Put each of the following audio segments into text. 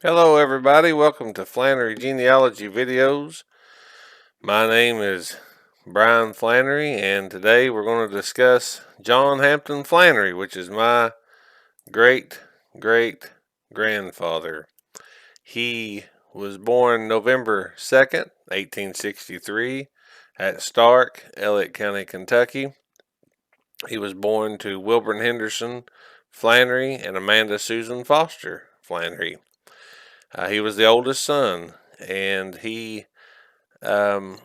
Hello everybody, welcome to Flannery Genealogy Videos. My name is Brian Flannery and today we're going to discuss John Hampton Flannery, which is my great great grandfather. He was born November 2nd, 1863 at Stark, Elliott County, Kentucky. He was born to Wilburn Henderson Flannery and Amanda Susan Foster Flannery. He was the oldest son, and he um,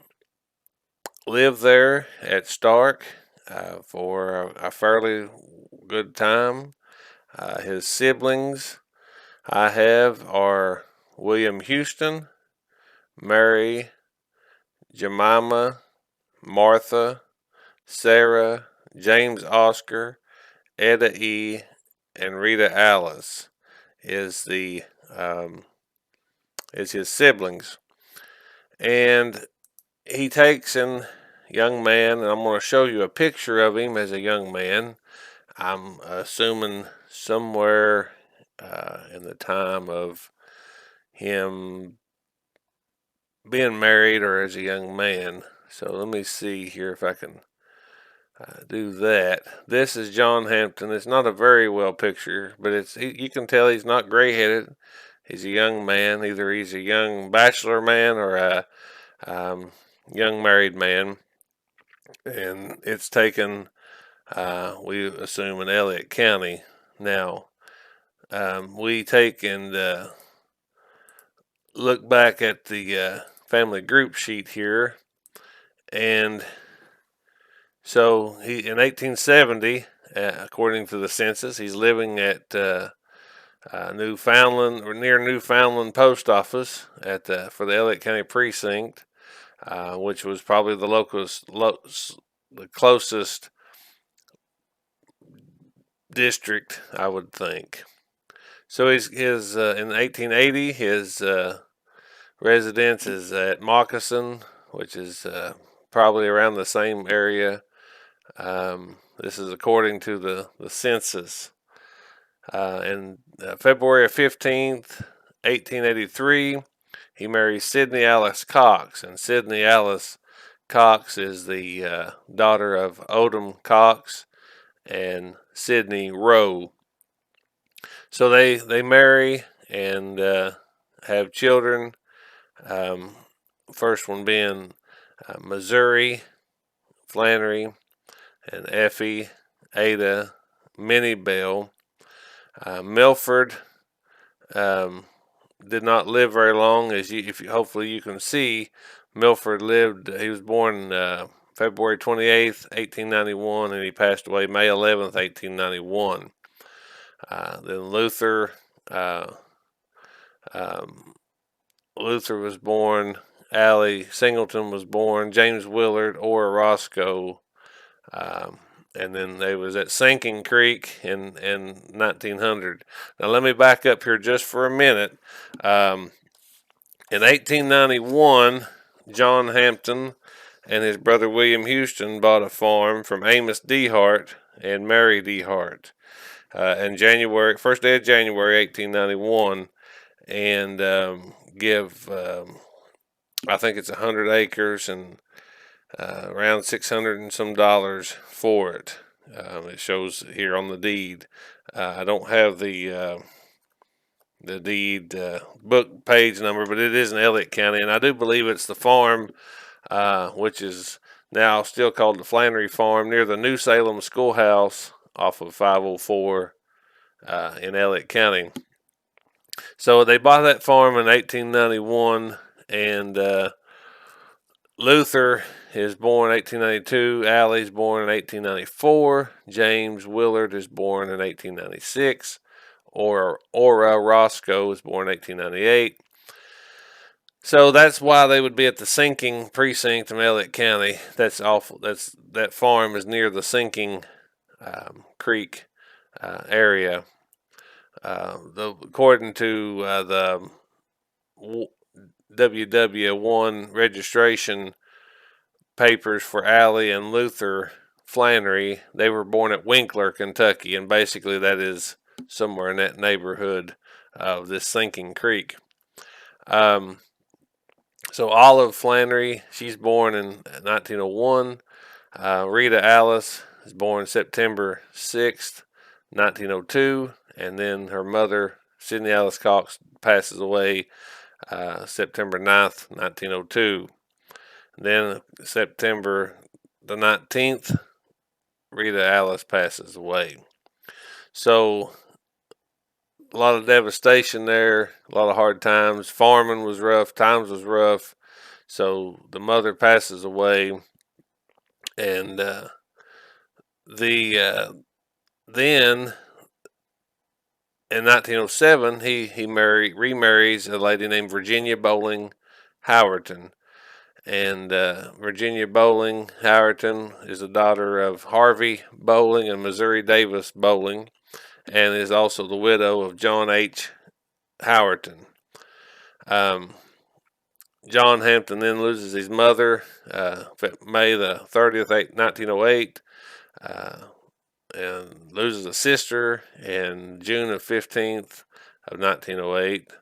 lived there at Stark for a fairly good time. His siblings I have are William Houston, Mary, Jemima, Martha, Sarah, James Oscar, Etta E., and Rita Alice is the is his siblings. And he takes an young man, and I'm going to show you a picture of him as a young man. I'm assuming somewhere in the time of him being married or as a young man. So let me see here if I can do that. This is John Hampton. It's not a very well picture, but you can tell he's not gray-headed. He's a young man. Either he's a young bachelor man or a young married man. And it's taken, we assume, in Elliott County. Now, we take and look back at the family group sheet here, and so he in 1870, according to the census, he's living at Newfoundland or near Newfoundland Post Office at for the Elliott County precinct, which was probably the closest district, I would think. So his in 1880 his residence is at Moccasin, which is probably around the same area. This is according to the census. And February 15th, 1883, he marries Sydney Alice Cox, and Sydney Alice Cox is the daughter of Odom Cox and Sydney Rowe. So they marry and have children. First one being Missouri Flannery and Effie, Ada, Minnie Bell. Milford did not live very long, hopefully you can see. Milford lived. He was born February 28th, 1891, and he passed away May 11th, 1891. Then Luther was born. Allie Singleton was born. James Willard, Ora Roscoe, and then they was at Sinking Creek in 1900. Now let me back up here just for a minute. In 1891, John Hampton and his brother William Houston bought a farm from Amos Dehart and Mary Dehart in January, first day of January 1891, and give I think it's 100 acres and around 600 and some dollars for it. It shows here on the deed. I don't have the deed book page number, but it is in Elliott County, and I do believe it's the farm, which is now still called the Flannery Farm, near the New Salem Schoolhouse off of 504 in Elliott County. So they bought that farm in 1891, and Luther is born 1892. Allie's born in 1894. James Willard is born in 1896. Ora Roscoe was born in 1898. So that's why they would be at the Sinking precinct in Elliott County. That's awful. That farm is near Sinking Creek area. According to the WW1 registration papers for Allie and Luther Flannery, they were born at Winkler, Kentucky, and basically that is somewhere in that neighborhood of this sinking creek. So Olive Flannery, she's born in 1901. Rita Alice is born September 6th, 1902. And then her mother, Sidney Alice Cox, passes away September 9th, 1902. Then September the 19th, Rita Alice passes away. So a lot of devastation there, a lot of hard times. Farming was rough, times was rough. So the mother passes away, and then in 1907 he remarries a lady named Virginia Bowling Howerton, and Virginia Bowling Howerton is the daughter of Harvey Bowling and Missouri Davis Bowling, and is also the widow of John H. Howerton. John Hampton then loses his mother May the 30th, 1908, and loses a sister in June the 15th of 1908.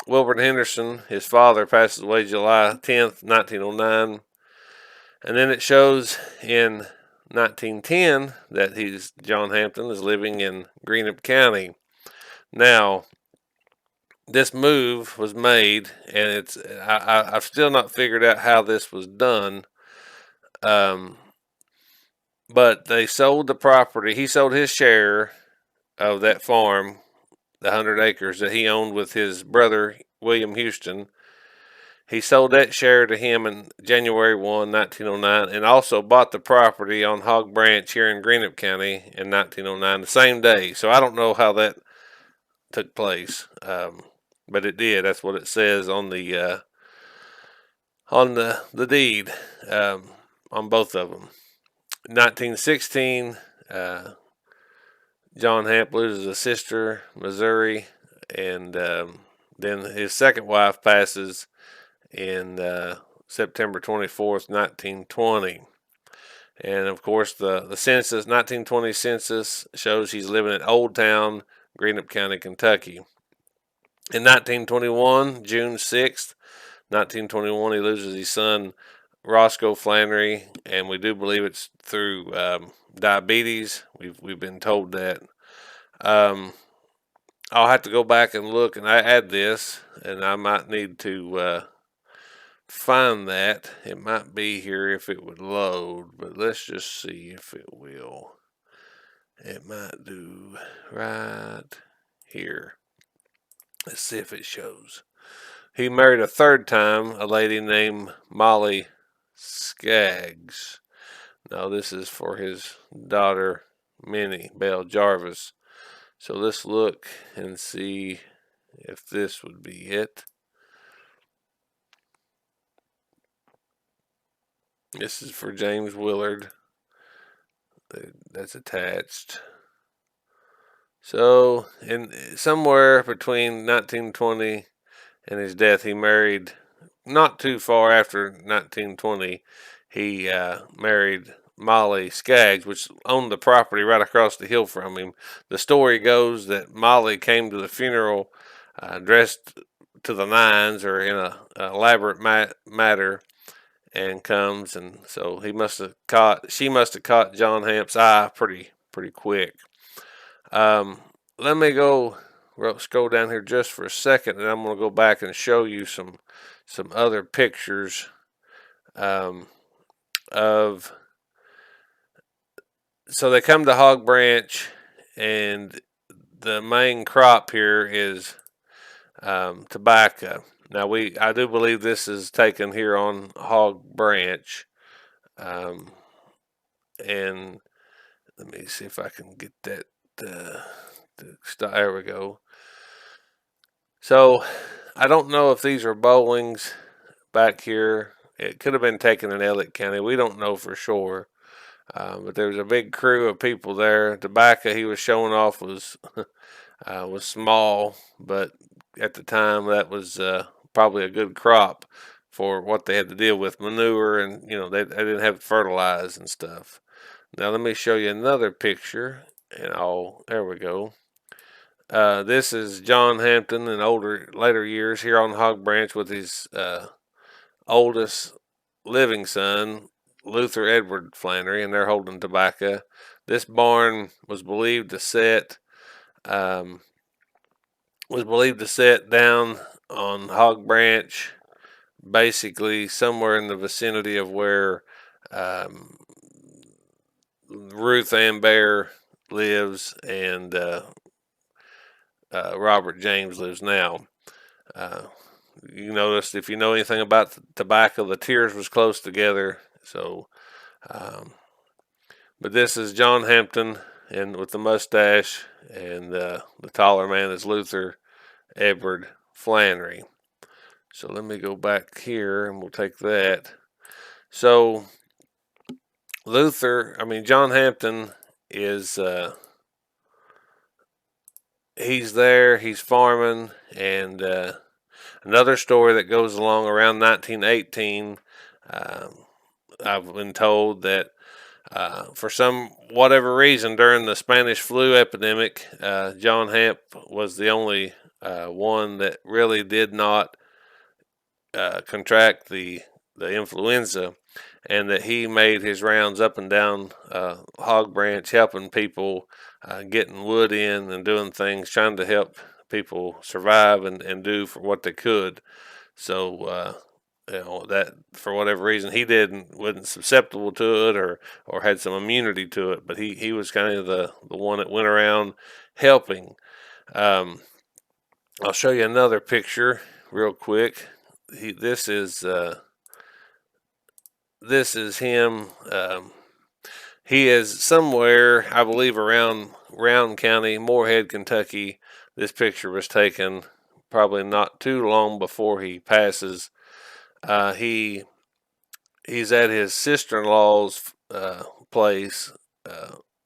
Wilbur Henderson, his father, passes away July 10th, 1909. And then it shows in 1910 that John Hampton is living in Greenup County. Now, this move was made, and I've still not figured out how this was done. But they sold the property. He sold his share of that farm, the 100 acres that he owned with his brother, William Houston. He sold that share to him in January 1, 1909, and also bought the property on Hog Branch here in Greenup County in 1909, the same day. So I don't know how that took place, but it did. That's what it says on the deed, on both of them. 1916, John Hamp loses a sister, Missouri, and then his second wife passes in September 24th, 1920. And of course, the census, 1920 census, shows he's living at Old Town, Greenup County, Kentucky. In 1921, June 6th, 1921, he loses his son, Roscoe Flannery, and we do believe it's through diabetes. We've been told that. I'll have to go back and look, and I add this, and I might need to find that. It might be here if it would load, but let's just see if it will. It might do right here. Let's see if it shows. He married a third time, a lady named Molly Skaggs. Now this is for his daughter, Minnie Bell Jarvis. So let's look and see if this would be it. This is for James Willard. That's attached. So, in somewhere between 1920 and his death, he married, not too far after 1920, he married Molly Skaggs, which owned the property right across the hill from him. The story goes that Molly came to the funeral dressed to the nines, or in an elaborate manner, and comes, and so she must have caught John Hamp's eye pretty quick. Let me scroll down here just for a second, and I'm going to go back and show you some other pictures of. So they come to Hog Branch, and the main crop here is tobacco. Now I do believe this is taken here on Hog Branch, and let me see if I can get that. There we go. So I don't know if these are Bowlings back here. It could have been taken in Elliott County. We don't know for sure. But there was a big crew of people there. Tobacco he was showing off was small, but at the time that was probably a good crop for what they had to deal with, manure, and they didn't have to fertilize and stuff. Now let me show you another picture, and there we go. This is John Hampton in later years here on Hog Branch with his oldest living son, Luther Edward Flannery, and they're holding tobacco. This barn um, was believed to set down on Hog Branch, basically somewhere in the vicinity of where um, Ruth Ann Bear lives and Robert James lives now. Uh, you notice if you know anything about tobacco, the tiers was close together. So, um, but this is John Hampton, and with the mustache, and the taller man is Luther Edward Flannery. So let me go back here, and we'll take that. So John Hampton is he's there, he's farming, and another story that goes along around 1918. I've been told that for some whatever reason during the Spanish flu epidemic, John Hamp was the only one that really did not contract the influenza, and that he made his rounds up and down Hog Branch, helping people, getting wood in and doing things, trying to help people survive and do for what they could. So that for whatever reason he wasn't susceptible to it or had some immunity to it, but he was kind of the one that went around helping. Um, I'll show you another picture real quick. This is him. He is somewhere, I believe, around Round County, Moorhead, Kentucky. This picture was taken probably not too long before he passes. He's at his sister-in-law's place,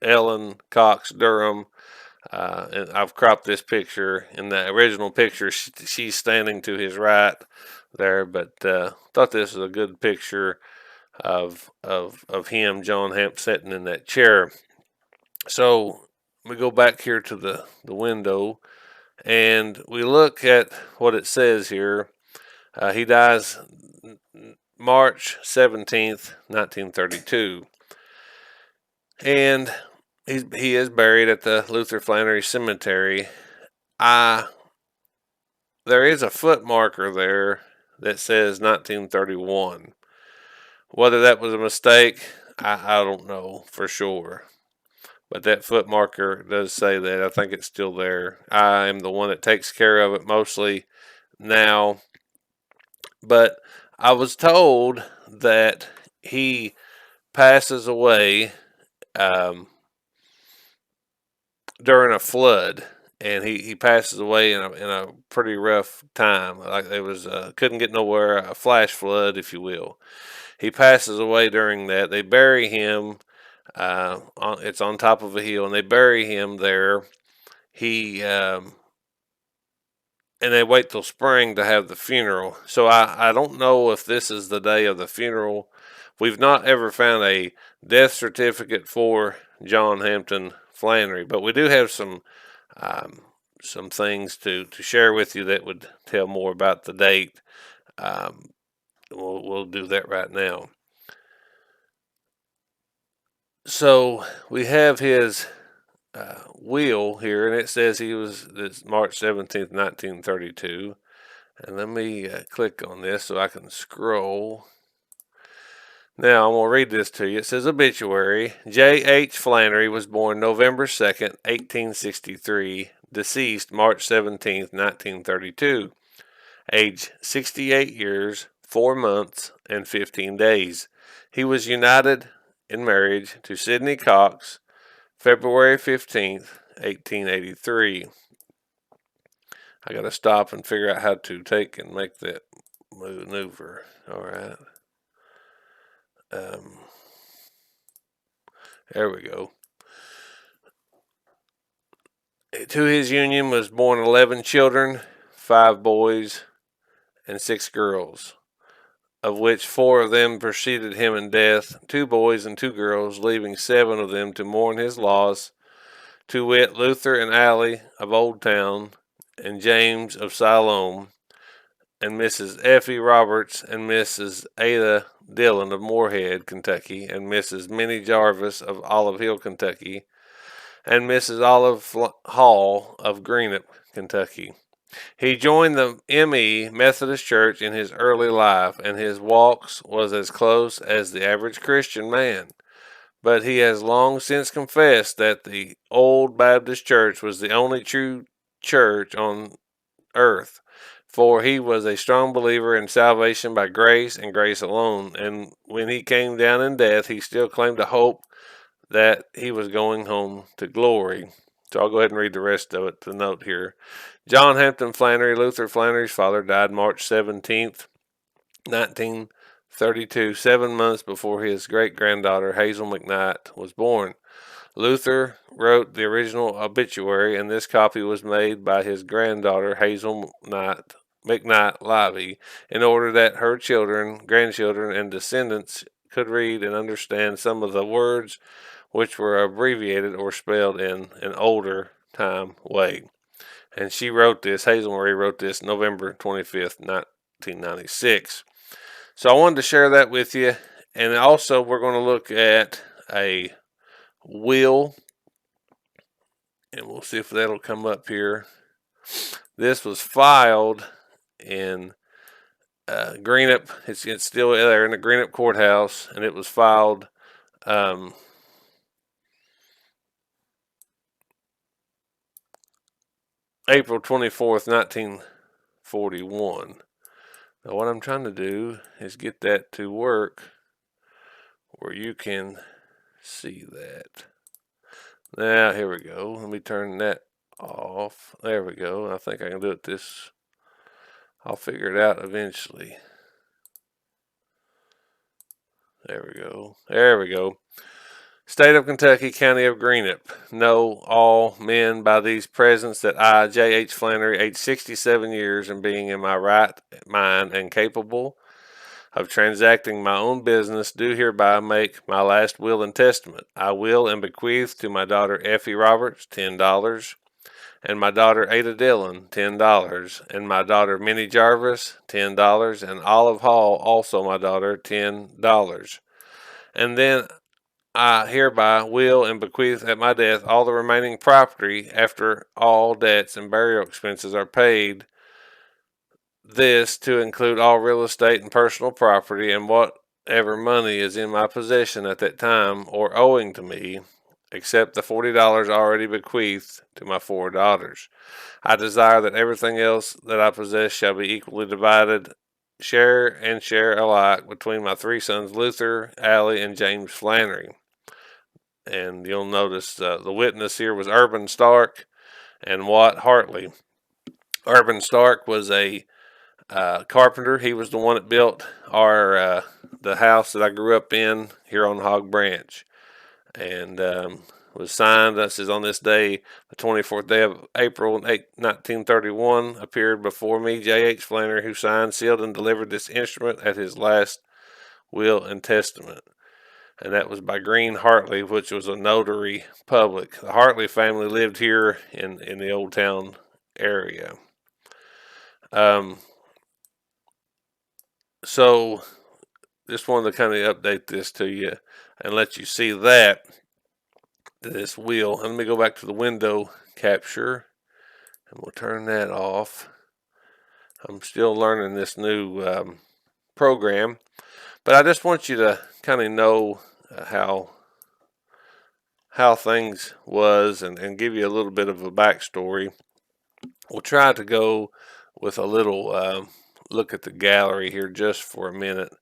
Ellen Cox Durham. And I've cropped this picture. In the original picture, she's standing to his right there, but thought this was a good picture of him, John Hamp, sitting in that chair. So we go back here to the window, and we look at what it says here. He dies March 17th, 1932. And he is buried at the Luther Flannery Cemetery. There is a foot marker there that says 1931. Whether that was a mistake, I don't know for sure. But that foot marker does say that. I think it's still there. I am the one that takes care of it mostly now. But I was told that he passes away during a flood, and he passes away in a pretty rough time. Like it was couldn't get nowhere, a flash flood, if you will. He passes away during that. They bury him. It's on top of a hill, and they bury him there. He and they wait till spring to have the funeral. So I don't know if this is the day of the funeral. We've not ever found a death certificate for John Hampton Flannery, but we do have some things to share with you that would tell more about the date. We'll do that right now. So we have his will here, and it says he was this March 17th, 1932. And let me click on this so I can scroll. Now I'm going to read this to you. It says obituary. J.H. Flannery was born November 2nd, 1863, deceased March 17th, 1932. Age 68 years, 4 months, and 15 days. He was united in marriage to Sidney Cox, February 15th, 1883. I got to stop and figure out how to take and make that maneuver. All right. There we go. To his union was born 11 children, 5 boys, and 6 girls, of which 4 of them preceded him in death, 2 boys and 2 girls, leaving 7 of them to mourn his loss. to wit, Luther and Allie of Old Town, and James of Siloam, and Mrs. Effie Roberts and Mrs. Ada Dillon of Moorhead, Kentucky, and Mrs. Minnie Jarvis of Olive Hill, Kentucky, and Mrs. Olive Hall of Greenup, Kentucky. He joined the M.E. Methodist Church in his early life, and his walks was as close as the average Christian man. But he has long since confessed that the old Baptist church was the only true church on earth, for he was a strong believer in salvation by grace and grace alone. And when he came down in death, he still claimed a hope that he was going home to glory. So I'll go ahead and read the rest of it, the note here. John Hampton Flannery, Luther Flannery's father, died March 17th, 1932, 7 months before his great-granddaughter Hazel McKnight was born. Luther wrote the original obituary, and this copy was made by his granddaughter Hazel McKnight Livy in order that her children, grandchildren, and descendants could read and understand some of the words which were abbreviated or spelled in an older time way. And she wrote this, Hazel Marie wrote this November 25th, 1996. So I wanted to share that with you. And also we're going to look at a will, and we'll see if that'll come up here. This was filed in Greenup. It's still there in the Greenup courthouse, and it was filed April 24th, 1941. Now what I'm trying to do is get that to work where you can see that. Now here we go. Let me turn that off. There we go. I think I can do it this. I'll figure it out eventually. There we go. There we go. State of Kentucky, County of Greenup. Know all men by these presents that I, J.H. Flannery, aged 67 years, and being in my right mind and capable of transacting my own business, do hereby make my last will and testament. I will and bequeath to my daughter Effie Roberts $10, and my daughter Ada Dillon $10, and my daughter Minnie Jarvis $10, and Olive Hall, also my daughter, $10. And then I hereby will and bequeath at my death all the remaining property after all debts and burial expenses are paid, this to include all real estate and personal property and whatever money is in my possession at that time or owing to me, except the $40 already bequeathed to my 4 daughters. I desire that everything else that I possess shall be equally divided, share and share alike, between my 3 sons Luther, Allie, and James Flannery. And you'll notice the witness here was Urban Stark and Watt Hartley. Urban Stark was a carpenter. He was the one that built the house that I grew up in here on Hog Branch, and was signed. This is on this day, the 24th day of April 1931. Appeared before me, J.H. Flannery, who signed, sealed, and delivered this instrument at his last will and testament. And that was by Green Hartley, which was a notary public. The Hartley family lived here in the Old Town area. So just wanted to kind of update this to you and let you see that this will. And let me go back to the window capture, and we'll turn that off. I'm still learning this new program, but I just want you to kind of know how things was and give you a little bit of a backstory. We'll try to go with a little look at the gallery here just for a minute.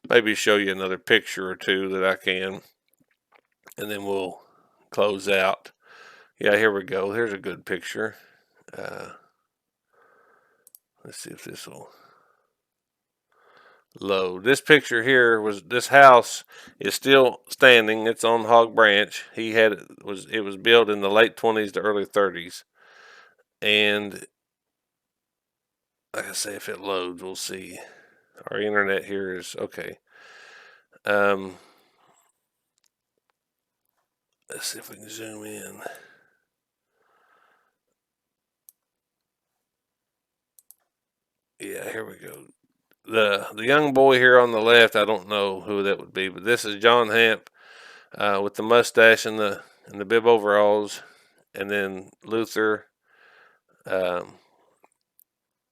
Maybe show you another picture or two that I can, and then we'll close out. Yeah, here we go. Here's a good picture. Let's see if this will load. This picture here this house is still standing. It's on Hog Branch. It was built in the late 20s to early 30s. And like I say, if it loads, we'll see. Our internet here is okay. Let's see if we can zoom in. Yeah, here we go. The young boy here on the left, I don't know who that would be, but this is John Hamp with the mustache and the bib overalls, and then Luther, um,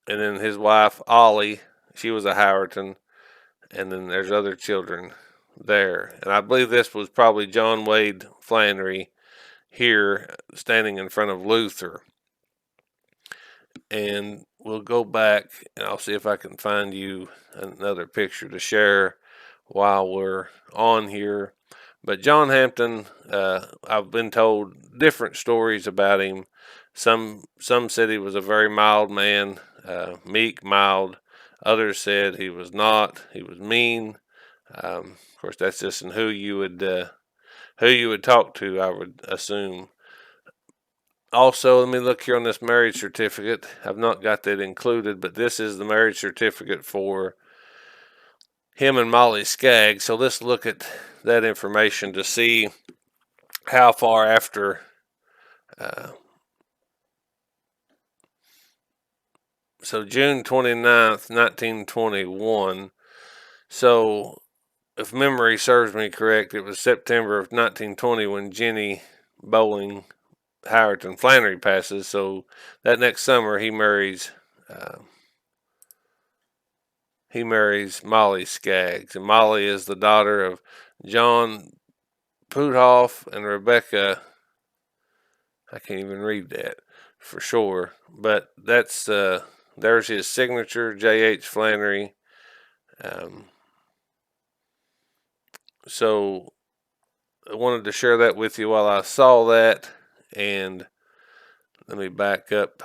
and then his wife Ollie. She was a Howerton, and then there's other children there. And I believe this was probably John Wade Flannery here standing in front of Luther. And we'll go back and I'll see if I can find you another picture to share while we're on here. But John Hampton, I've been told different stories about him. Some said he was a very mild man, meek, mild. Others said he was not. He was mean. Of course, that's just in who you would talk to, I would assume. Also, let me look here on this marriage certificate. I've not got that included, but this is the marriage certificate for him and Molly Skaggs. So let's look at that information to see how far after so June 29th, 1921. So if memory serves me correct, it was September of 1920 when Jenny Bowling Howerton Flannery passes. So that next summer he marries Molly Skaggs, and Molly is the daughter of John Puthoff and Rebecca. I can't even read that for sure, but that's there's his signature, J.H. Flannery. So I wanted to share that with you while I saw that, and let me back up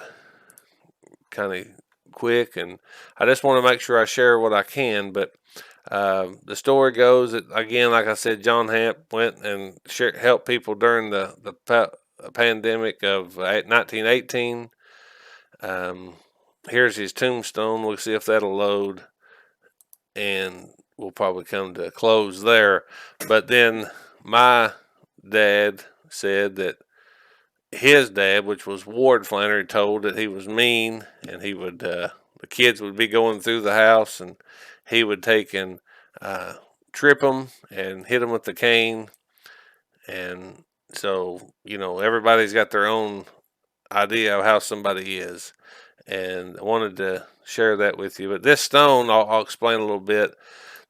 kind of quick, and I just want to make sure I share what I can. But the story goes that, again, like I said, John Hamp went and helped people during the pandemic of 1918. Here's his tombstone. We'll see if that'll load, and we'll probably come to a close there. But then my dad said that his dad, which was Ward Flannery, told that he was mean, and he would the kids would be going through the house, and he would take and trip them and hit them with the cane. And so, everybody's got their own idea of how somebody is, and I wanted to share that with you. But this stone, I'll explain a little bit.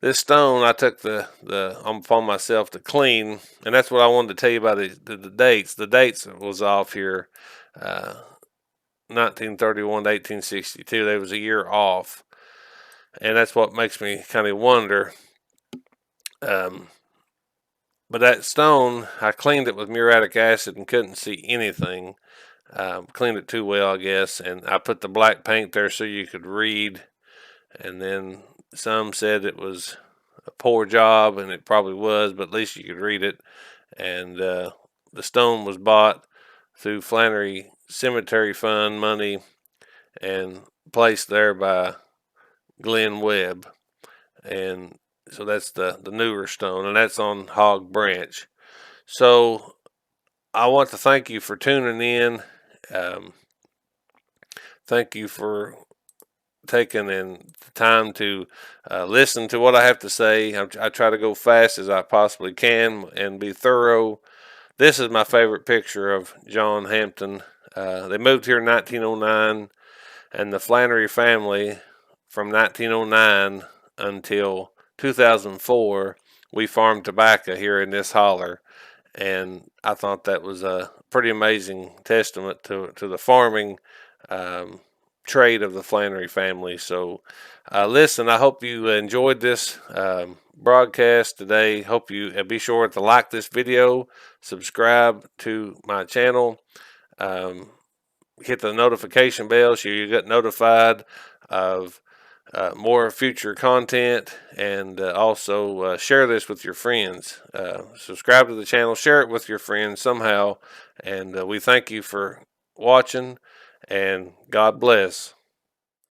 This stone, I took upon myself to clean, and that's what I wanted to tell you about the dates. The dates was off here, 1931 to 1862. They was a year off, and that's what makes me kind of wonder. But that stone, I cleaned it with muriatic acid and couldn't see anything. Cleaned it too well, I guess, and I put the black paint there so you could read. And then some said it was a poor job, and it probably was, but at least you could read it. And the stone was bought through Flannery Cemetery Fund money and placed there by Glenn Webb. And so that's the newer stone, and that's on Hog Branch. So I want to thank you for tuning in. Thank you for taking the time to listen to what I have to say. I try to go fast as I possibly can and be thorough. This is my favorite picture of John Hampton. They moved here in 1909, and the Flannery family from 1909 until 2004, we farmed tobacco here in this holler. And I thought that was a pretty amazing testament to the farming trade of the Flannery family. So listen, I hope you enjoyed this broadcast today. Hope you be sure to like this video, subscribe to my channel, hit the notification bell so you get notified of more future content, and also share this with your friends. Subscribe to the channel, share it with your friends somehow, and we thank you for watching, and God bless.